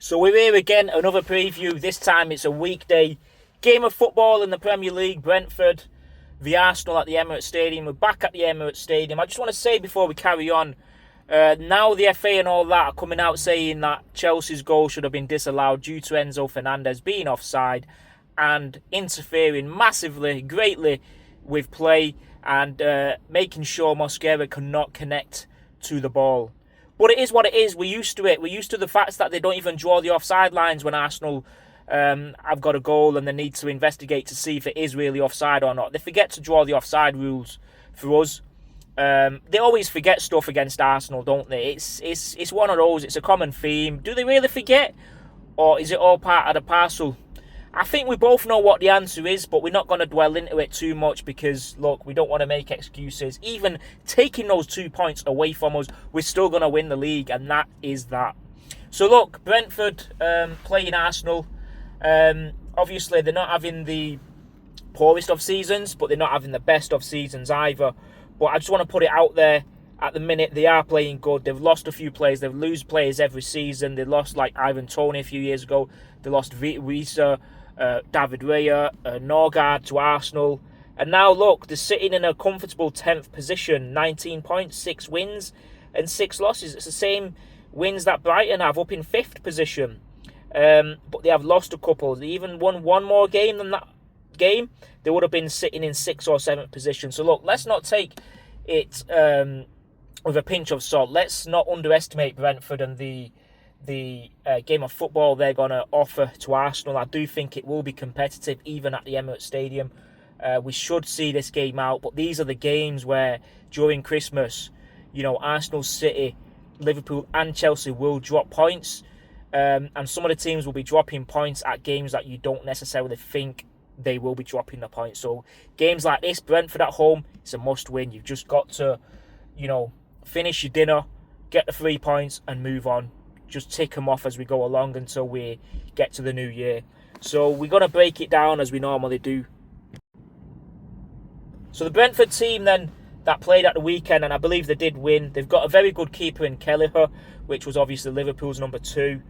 So we're here again, another preview. This time it's a weekday game of football in the Premier League. Brentford v Arsenal at the Emirates Stadium. We're back at the Emirates Stadium. I just want to say before we carry on, now the FA and all that are coming out saying that Chelsea's goal should have been disallowed due to Enzo Fernandez being offside and interfering massively, greatly with play and making sure Mosquera cannot connect to the ball. But it is what it is. We're used to it. We're used to the fact that they don't even draw the offside lines when Arsenal have got a goal and they need to investigate to see if it is really offside or not. They forget to draw the offside rules for us. They always forget stuff against Arsenal, don't they? It's one of those. It's a common theme. Do they really forget? Or is it all part of the parcel? I think we both know what the answer is, but we're not going to dwell into it too much because, look, we don't want to make excuses. Even taking those 2 points away from us, we're still going to win the league, and that is that. So, look, Brentford playing Arsenal. Obviously, they're not having the poorest of seasons, but they're not having the best of seasons either. But I just want to put it out there. At the minute, they are playing good. They've lost a few players. They lose players every season. They lost, like, Ivan Toney a few years ago. They lost Risa, David Raya, Norgard to Arsenal. And now, look, they're sitting in a comfortable 10th position. 19 points, 6 wins and 6 losses. It's the same wins that Brighton have up in 5th position. But they have lost a couple. They even won one more game than that game. They would have been sitting in 6th or 7th position. So, look, let's not take it with a pinch of salt. Let's not underestimate Brentford and the game of football they're going to offer to Arsenal. I do think it will be competitive even at the Emirates Stadium. We should see this game out, but these are the games where during Christmas, Arsenal, City, Liverpool and Chelsea will drop points, and some of the teams will be dropping points at games that you don't necessarily think they will be dropping the points. So games like this, Brentford at home, it's a must win. You've just got to, finish your dinner, get the 3 points and move on. Just tick them off as we go along until we get to the new year. So we're going to break it down as we normally do. So the Brentford team then that played at the weekend, and I believe they did win. They've got a very good keeper in Kelleher, which was obviously Liverpool's number 2.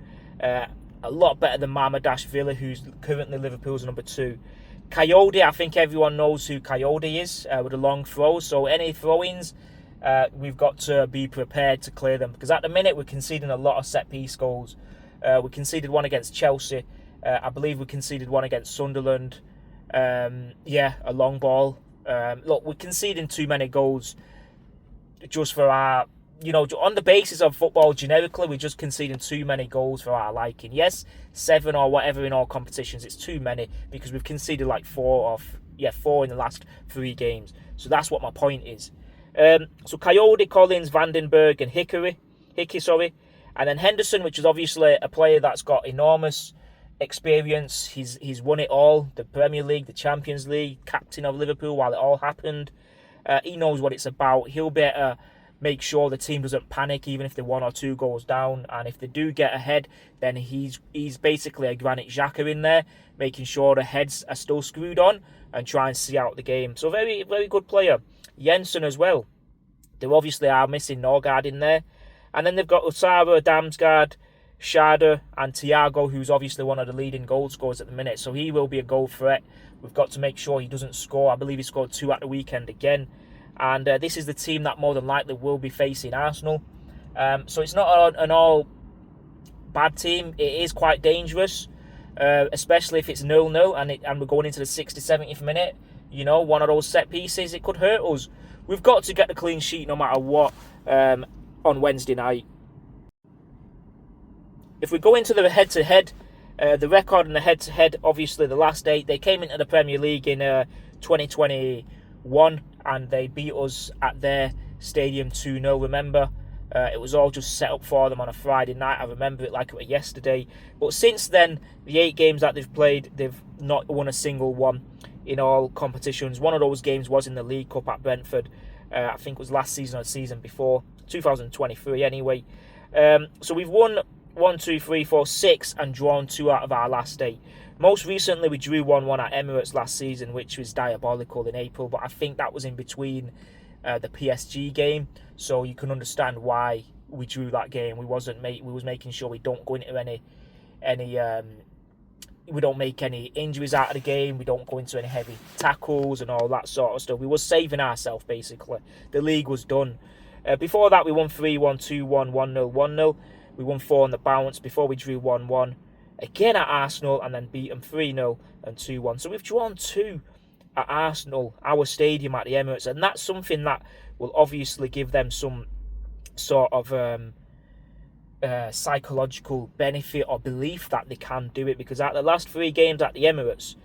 A lot better than Villa, who's currently Liverpool's number 2. Coyote, I think everyone knows who Coyote is with the long throws. So any throw-ins, we've got to be prepared to clear them. Because at the minute, we're conceding a lot of set-piece goals. We conceded one against Chelsea. I believe we conceded one against Sunderland. A long ball. Look, we're conceding too many goals just for our... on the basis of football generically, we're just conceding too many goals for our liking. Yes, 7 or whatever in all competitions, it's too many because we've conceded like 4 in the last 3 games. So that's what my point is. So Coyote, Collins, Vandenberg and Hickey, and then Henderson, which is obviously a player that's got enormous experience. He's won it all, the Premier League, the Champions League, captain of Liverpool while it all happened. He knows what it's about. He'll be able to make sure the team doesn't panic even if they're 1 or 2 goals down, and if they do get ahead, then he's basically a Granit Xhaka in there, making sure the heads are still screwed on and try and see out the game. So very, very good player. Jensen as well. They obviously are missing Norgard in there. And then they've got Osara, Damsgaard, Schade and Thiago, who's obviously one of the leading goal scorers at the minute. So he will be a goal threat. We've got to make sure he doesn't score. I believe he scored 2 at the weekend again. And this is the team that more than likely will be facing Arsenal. So it's not an all bad team. It is quite dangerous, especially if it's 0-0 and we're going into the 60th, 70th minute. One of those set pieces, it could hurt us. We've got to get the clean sheet no matter what on Wednesday night. If we go into the head-to-head, the record in the head-to-head, obviously the last 8, they came into the Premier League in 2021 and they beat us at their stadium 2-0, remember? It was all just set up for them on a Friday night. I remember it like it was yesterday. But since then, the 8 games that they've played, they've not won a single one in all competitions. One of those games was in the League Cup at Brentford. I think it was last season or the season before. 2023 anyway. So we've won 1, 2, 3, 4, 6 and drawn 2 out of our last 8. Most recently, we drew 1-1 at Emirates last season, which was diabolical in April. But I think that was in between the PSG game. So you can understand why we drew that game. We was making sure we don't go into any we don't make any injuries out of the game. We don't go into any heavy tackles and all that sort of stuff. We were saving ourselves, basically. The league was done. Before that, we won 3-1, 2-1, 1-0, 1-0. We won 4 on the bounce before we drew 1-1. Again at Arsenal and then beat them 3-0 and 2-1. So we've drawn 2 at Arsenal, our stadium at the Emirates. And that's something that will obviously give them some sort of psychological benefit or belief that they can do it, because at the last 3 games at the Emirates,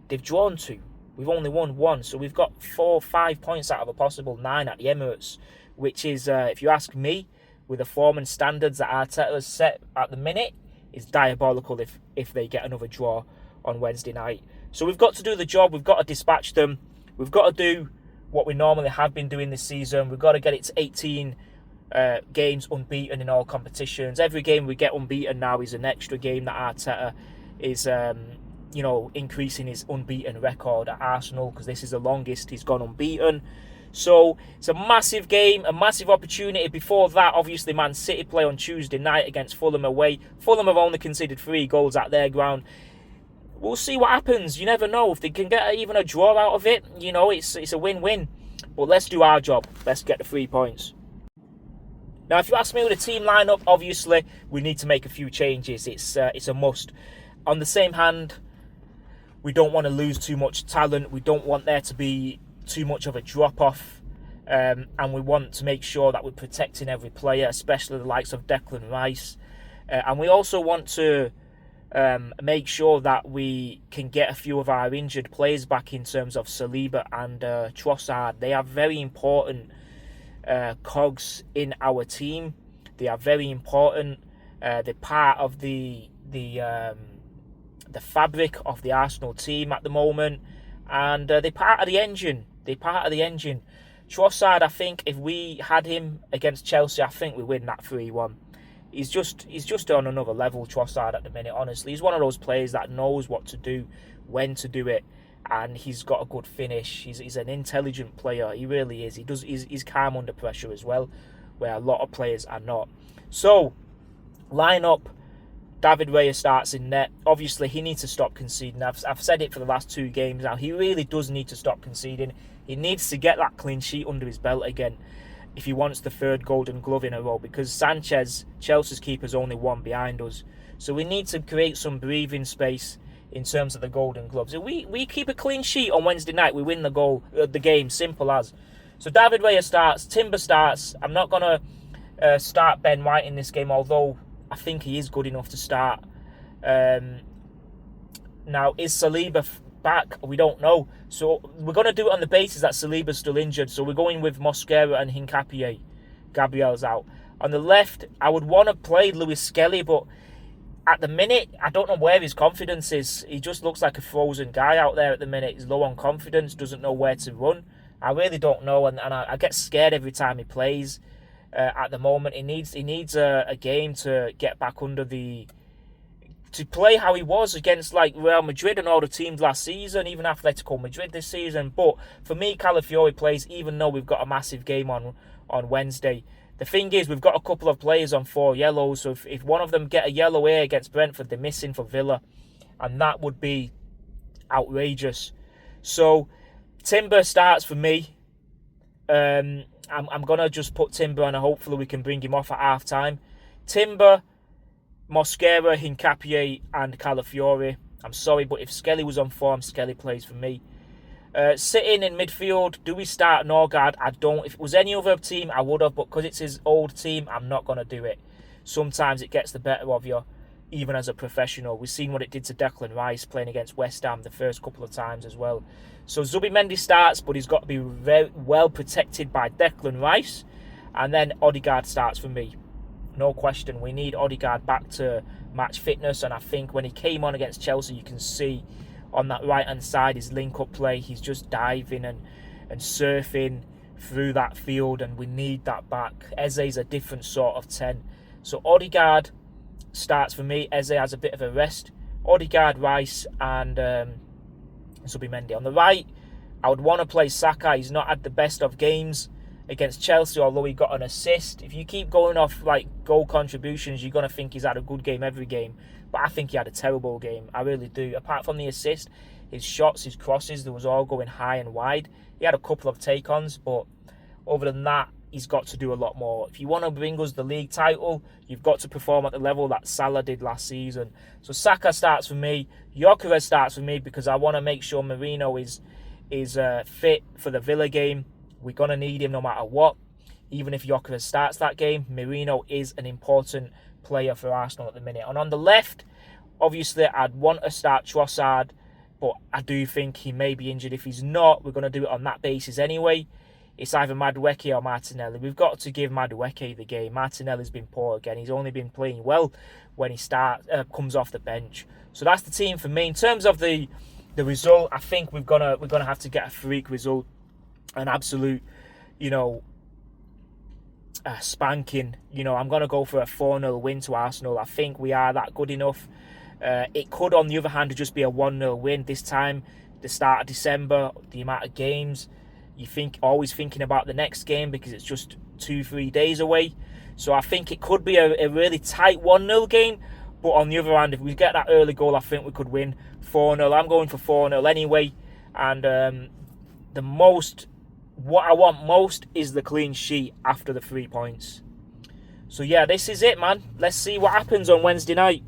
they've drawn 2. We've only won 1, so we've got 4-5 points out of a possible 9 at the Emirates, which is, if you ask me, with the form and standards that Arteta has set at the minute, is diabolical if they get another draw on Wednesday night. So we've got to do the job. We've got to dispatch them. We've got to do what we normally have been doing this season. We've got to get it to 18 games unbeaten in all competitions. Every game we get unbeaten now is an extra game that Arteta is increasing his unbeaten record at Arsenal, because this is the longest he's gone unbeaten. So it's a massive game, a massive opportunity. Before that, obviously, Man City play on Tuesday night against Fulham away. Fulham have only conceded 3 goals at their ground. We'll see what happens. You never know. If they can get even a draw out of it, it's a win-win. But let's do our job. Let's get the 3 points. Now, if you ask me with the team lineup, obviously, we need to make a few changes. It's a must. On the same hand, we don't want to lose too much talent. We don't want there to be too much of a drop-off. And we want to make sure that we're protecting every player, especially the likes of Declan Rice. And we also want to make sure that we can get a few of our injured players back in terms of Saliba and Trossard. They are very important cogs in our team. They are very important. They're part of the fabric of the Arsenal team at the moment, and they're part of the engine. Trossard, I think if we had him against Chelsea, I think we win that 3-1. He's just on another level, Trossard, at the minute. Honestly, he's one of those players that knows what to do, when to do it, and he's got a good finish. He's an intelligent player. He really is. He's calm under pressure as well, where a lot of players are not. So, line up. David Raya starts in net. Obviously, he needs to stop conceding. I've said it for the last 2 games now. He really does need to stop conceding. He needs to get that clean sheet under his belt again if he wants the 3rd Golden Glove in a row, because Sanchez, Chelsea's keeper's only 1 behind us. So we need to create some breathing space in terms of the Golden Gloves. If we keep a clean sheet on Wednesday night, we win the game. Simple as. So David Raya starts. Timber starts. I'm not going to start Ben White in this game, although I think he is good enough to start. Now, is Saliba back? We don't know. So we're going to do it on the basis that Saliba's still injured. So we're going with Mosquera and Hincapié. Gabriel's out. On the left, I would want to play Lewis Skelly, but at the minute, I don't know where his confidence is. He just looks like a frozen guy out there at the minute. He's low on confidence, doesn't know where to run. I really don't know, and I get scared every time he plays. At the moment, he needs a game to get back under to play how he was against like Real Madrid and all the teams last season, even Atletico Madrid this season. But for me, Calafiori plays, even though we've got a massive game on Wednesday. The thing is, we've got a couple of players on 4 yellows, so if one of them get a yellow here against Brentford, they're missing for Villa, and that would be outrageous. So Timber starts for me. I'm going to just put Timber on, and hopefully we can bring him off at half-time. Timber, Mosquera, Hincapié, and Calafiori. I'm sorry, but if Skelly was on form, Skelly plays for me. Sitting in midfield, do we start Norgard? I don't. If it was any other team, I would have, but because it's his old team, I'm not going to do it. Sometimes it gets the better of you, even as a professional. We've seen what it did to Declan Rice playing against West Ham the first couple of times as well. So Zubimendi starts, but he's got to be very well protected by Declan Rice. And then Odegaard starts for me. No question. We need Odegaard back to match fitness. And I think when he came on against Chelsea, you can see on that right-hand side, his link-up play, he's just diving and surfing through that field, and we need that back. Eze's a different sort of 10. So Odegaard starts for me. Eze has a bit of a rest. Odegaard, Rice, and Zubimendi. On the right, I would want to play Saka. He's not had the best of games. against Chelsea, although he got an assist. If you keep going off like goal contributions, you're going to think he's had a good game every game. But I think he had a terrible game. I really do. Apart from the assist, his shots, his crosses, they was all going high and wide. He had a couple of take-ons, but other than that, he's got to do a lot more. If you want to bring us the league title, you've got to perform at the level that Salah did last season. So Saka starts for me. Gyökeres starts for me because I want to make sure Merino is fit for the Villa game. We're going to need him no matter what. Even if Gyökeres starts that game, Merino is an important player for Arsenal at the minute. And on the left, obviously I'd want to start Trossard, but I do think he may be injured. If he's not, we're going to do it on that basis anyway. It's either Madueke or Martinelli. We've got to give Madueke the game. Martinelli's been poor again. He's only been playing well when he comes off the bench. So that's the team for me. In terms of the result, I think we're gonna have to get a freak result, an absolute, spanking. I'm gonna go for a 4-0 win to Arsenal. I think we are that good enough. It could, on the other hand, just be a 1-0 win this time. The start of December, the amount of games. You think always thinking about the next game because it's just 2-3 days away. So I think it could be a really tight 1-0 game. But on the other hand, if we get that early goal, I think we could win 4-0. I'm going for 4-0 anyway. And what I want most is the clean sheet after the 3 points. So yeah, this is it, man. Let's see what happens on Wednesday night.